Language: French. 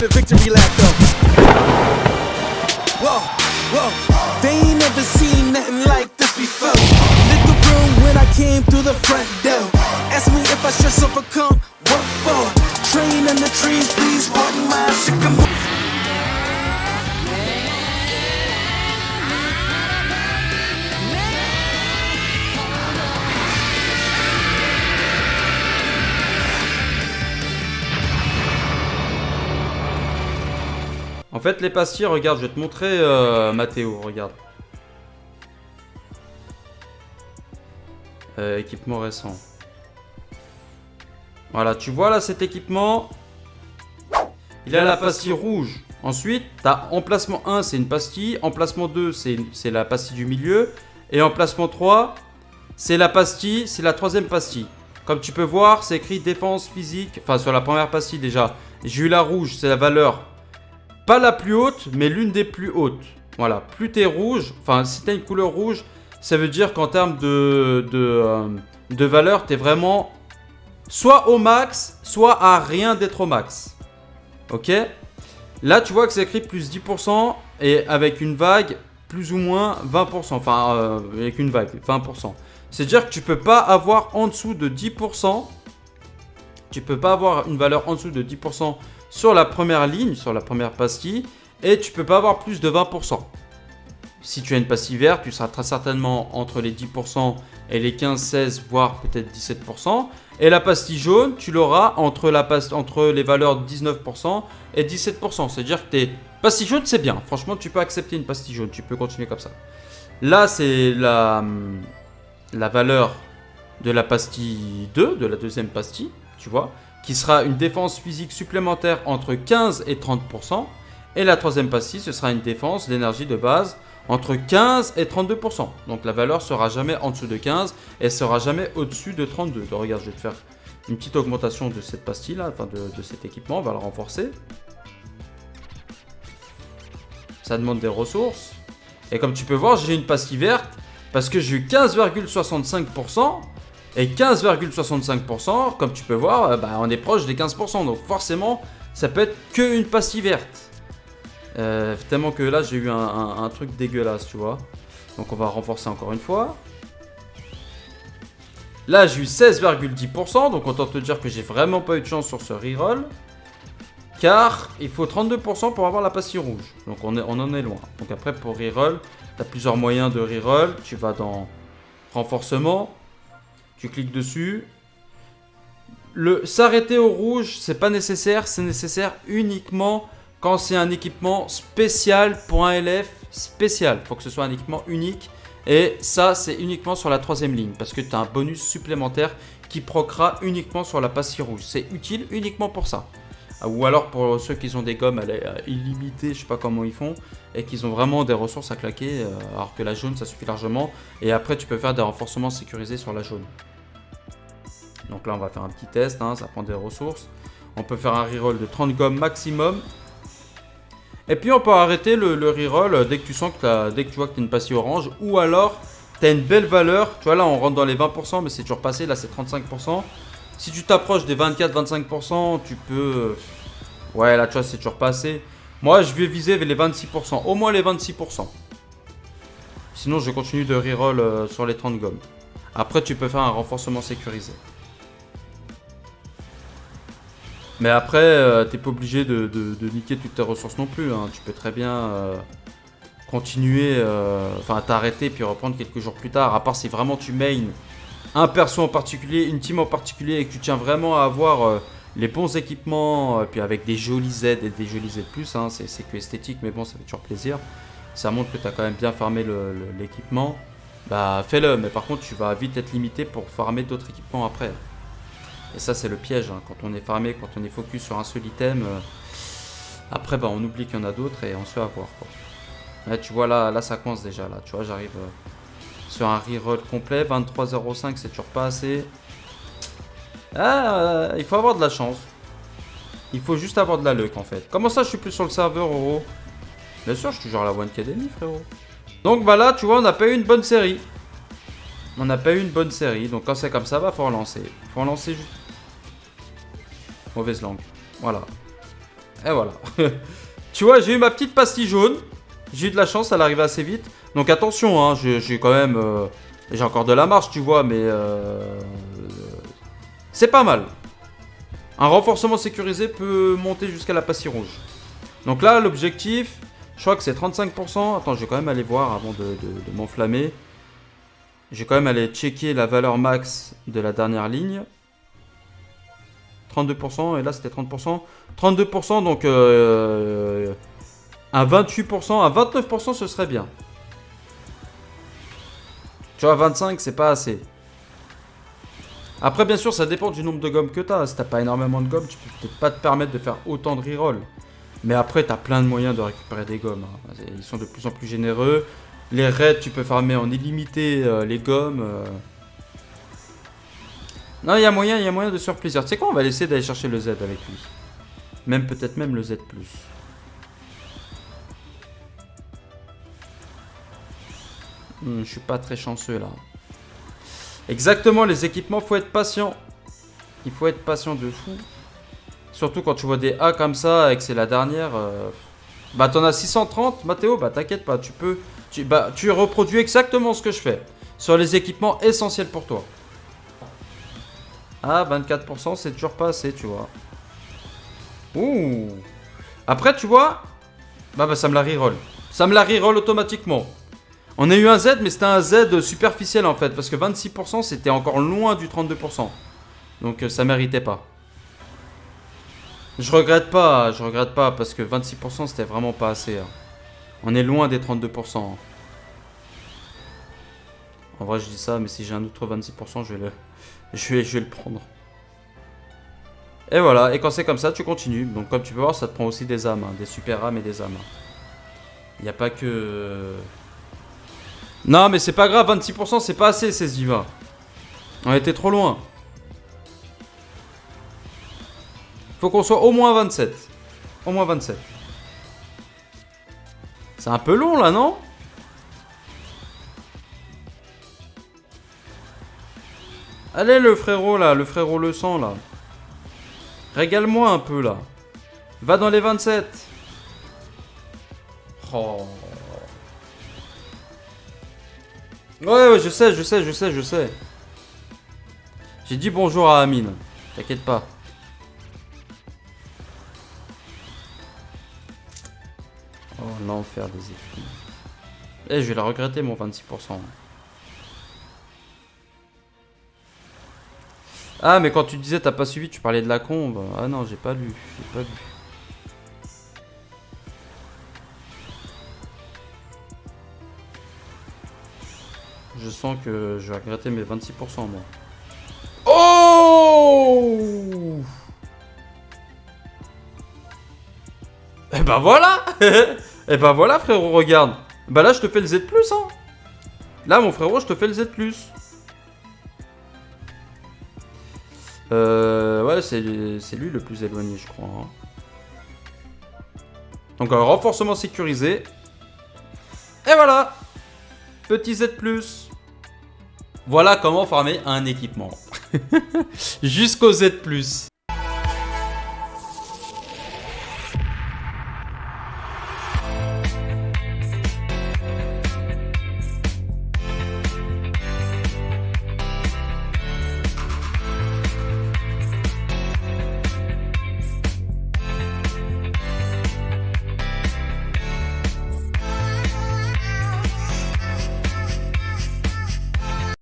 a victory lap though. Whoa, whoa, they ain't never seen nothing like this before. Lit the room when I came through the front door. Ask me if I should overcome, what for? Train in the trees, please pardon my sycamore. En fait, les pastilles, regarde, je vais te montrer Mathéo, regarde. Équipement récent. Voilà, tu vois là cet équipement. Il a la pastille rouge. Ensuite, tu as emplacement 1, c'est une pastille. Emplacement 2, c'est la pastille du milieu. Et emplacement 3, c'est la pastille, c'est la troisième pastille. Comme tu peux voir, c'est écrit défense physique. Enfin, sur la première pastille déjà. J'ai eu la rouge, c'est la valeur. Pas la plus haute, mais l'une des plus hautes. Voilà, plus t'es rouge, enfin si t'as une couleur rouge, ça veut dire qu'en termes de valeur, t'es vraiment soit au max, soit à rien d'être au max. Ok? Là, tu vois que c'est écrit plus 10% et avec une vague, plus ou moins 20%. Enfin, avec une vague, 20%. C'est-à-dire que tu peux pas avoir en dessous de 10%. Tu peux pas avoir une valeur en dessous de 10% sur la première ligne, sur la première pastille, et tu peux pas avoir plus de 20%. Si tu as une pastille verte, tu seras très certainement entre les 10% et les 15, 16, voire peut-être 17%. Et la pastille jaune, tu l'auras entre les valeurs de 19% et 17%. C'est-à-dire que tes pastilles jaunes, c'est bien. Franchement, tu peux accepter une pastille jaune, tu peux continuer comme ça. Là, c'est la valeur de la pastille 2, de la deuxième pastille, tu vois, qui sera une défense physique supplémentaire entre 15 et 30%. Et la troisième pastille, ce sera une défense d'énergie de base entre 15 et 32%. Donc la valeur sera jamais en dessous de 15 et sera jamais au-dessus de 32. Donc regarde, je vais te faire une petite augmentation de cette pastille là, enfin de cet équipement, on va le renforcer. Ça demande des ressources. Et comme tu peux voir, j'ai une pastille verte parce que j'ai eu 15,65%. Et 15,65%, comme tu peux voir, on est proche des 15%. Donc forcément, ça peut être qu'une pastille verte. Tellement que là, j'ai eu un truc dégueulasse, tu vois. Donc on va renforcer encore une fois. Là, j'ai eu 16,10%. Donc autant te dire que j'ai vraiment pas eu de chance sur ce reroll. Car il faut 32% pour avoir la pastille rouge. Donc on en est loin. Donc après, pour reroll, tu as plusieurs moyens de reroll. Tu vas dans renforcement. Tu cliques dessus. S'arrêter au rouge, c'est pas nécessaire. C'est nécessaire uniquement quand c'est un équipement spécial pour un LF spécial. Il faut que ce soit un équipement unique. Et ça, c'est uniquement sur la troisième ligne. Parce que tu as un bonus supplémentaire qui procra uniquement sur la pastille rouge. C'est utile uniquement pour ça. Ou alors pour ceux qui ont des gommes illimitées, je sais pas comment ils font, et qui ont vraiment des ressources à claquer, alors que la jaune ça suffit largement. Et après tu peux faire des renforcements sécurisés sur la jaune. Donc là on va faire un petit test, hein, ça prend des ressources. On peut faire un reroll de 30 gommes maximum. Et puis on peut arrêter le reroll dès que tu sens que dès que tu vois que tu as une pastille orange. Ou alors tu as une belle valeur, tu vois là on rentre dans les 20% mais c'est toujours passé, là c'est 35%. Si tu t'approches des 24-25%, tu peux... Ouais, là, tu vois, c'est toujours pas assez. Moi, je vais viser les 26%. Au moins les 26%. Sinon, je continue de reroll sur les 30 gommes. Après, tu peux faire un renforcement sécurisé. Mais après, t'es pas obligé de niquer toutes tes ressources non plus. Hein. Tu peux très bien continuer, t'arrêter puis reprendre quelques jours plus tard. À part si vraiment tu main un perso en particulier, une team en particulier et que tu tiens vraiment à avoir les bons équipements, puis avec des jolis aides et des jolis aides plus, hein, c'est que esthétique, mais bon, ça fait toujours plaisir. Ça montre que tu as quand même bien farmé l'équipement. Bah, fais-le, mais par contre, tu vas vite être limité pour farmer d'autres équipements après. Et ça, c'est le piège, hein, quand on est farmé, quand on est focus sur un seul item. Après, on oublie qu'il y en a d'autres et on se fait avoir, quoi. Là, tu vois, là, ça coince déjà, là, tu vois, j'arrive... sur un reroll complet, 23,05 c'est toujours pas assez. Il faut avoir de la chance. Il faut juste avoir de la luck en fait. Comment ça je suis plus sur le serveur, Oro? Bien sûr, je suis toujours à la One Academy, frérot. Donc bah là, tu vois, on n'a pas eu une bonne série. On n'a pas eu une bonne série. Donc quand c'est comme ça, faut relancer. Faut relancer juste. Mauvaise langue. Voilà. Et voilà. Tu vois, j'ai eu ma petite pastille jaune. J'ai eu de la chance, elle arrivait assez vite. Donc attention, hein, j'ai quand même... j'ai encore de la marge, tu vois, mais... c'est pas mal. Un renforcement sécurisé peut monter jusqu'à la pastille rouge. Donc là, l'objectif, je crois que c'est 35%. Attends, je vais quand même aller voir avant de m'enflammer. Je vais quand même aller checker la valeur max de la dernière ligne. 32%, et là c'était 30%. 32%, donc à 28%, à 29%, ce serait bien. Tu vois, 25, c'est pas assez. Après, bien sûr, ça dépend du nombre de gommes que tu as. Si t'as pas énormément de gommes, tu peux peut-être pas te permettre de faire autant de reroll. Mais après, tu as plein de moyens de récupérer des gommes. Hein. Ils sont de plus en plus généreux. Les raids, tu peux farmer en illimité les gommes. Non, il y a moyen de se faire plaisir. Tu sais quoi, on va essayer d'aller chercher le Z avec lui. Même peut-être même le Z+. Je suis pas très chanceux là. Exactement, les équipements, faut être patient. Il faut être patient de fou. Surtout quand tu vois des A comme ça et que c'est la dernière. Bah t'en as 630, Mathéo, bah t'inquiète pas, tu reproduis exactement ce que je fais. Sur les équipements essentiels pour toi. Ah, 24%, c'est toujours pas assez, tu vois. Ouh. Après, tu vois, bah ça me la reroll. Ça me la reroll automatiquement. On a eu un Z, mais c'était un Z superficiel en fait, parce que 26% c'était encore loin du 32%. Donc ça méritait pas. Je regrette pas, parce que 26% c'était vraiment pas assez. Hein. On est loin des 32%. En vrai, je dis ça, mais si j'ai un autre 26%, je vais le prendre. Et voilà, et quand c'est comme ça, tu continues. Donc comme tu peux voir, ça te prend aussi des âmes, hein, des super âmes et des âmes. Il n'y a pas que... Non, mais c'est pas grave, 26%, c'est pas assez, ces Ziva. On était trop loin. Faut qu'on soit au moins 27. Au moins 27. C'est un peu long, là, non? Allez, le frérot, là, le frérot le sang, là. Régale-moi un peu, là. Va dans les 27. Oh. Ouais, je sais. J'ai dit bonjour à Amine. T'inquiète pas. Oh, l'enfer des équipements. Eh, je vais la regretter, mon 26%. Ah, mais quand tu disais t'as pas suivi, tu parlais de la combe. Ah non, j'ai pas lu. Je sens que je vais regretter mes 26%, moi. Oh! Et bah voilà. Et bah voilà, frérot, regarde. Bah là, je te fais le Z+, hein. Là, mon frérot, je te fais le Z+. Ouais, c'est lui le plus éloigné, je crois. Hein. Donc, un renforcement sécurisé. Et voilà. Petit Z+. Voilà comment farmer un équipement. Jusqu'au Z+.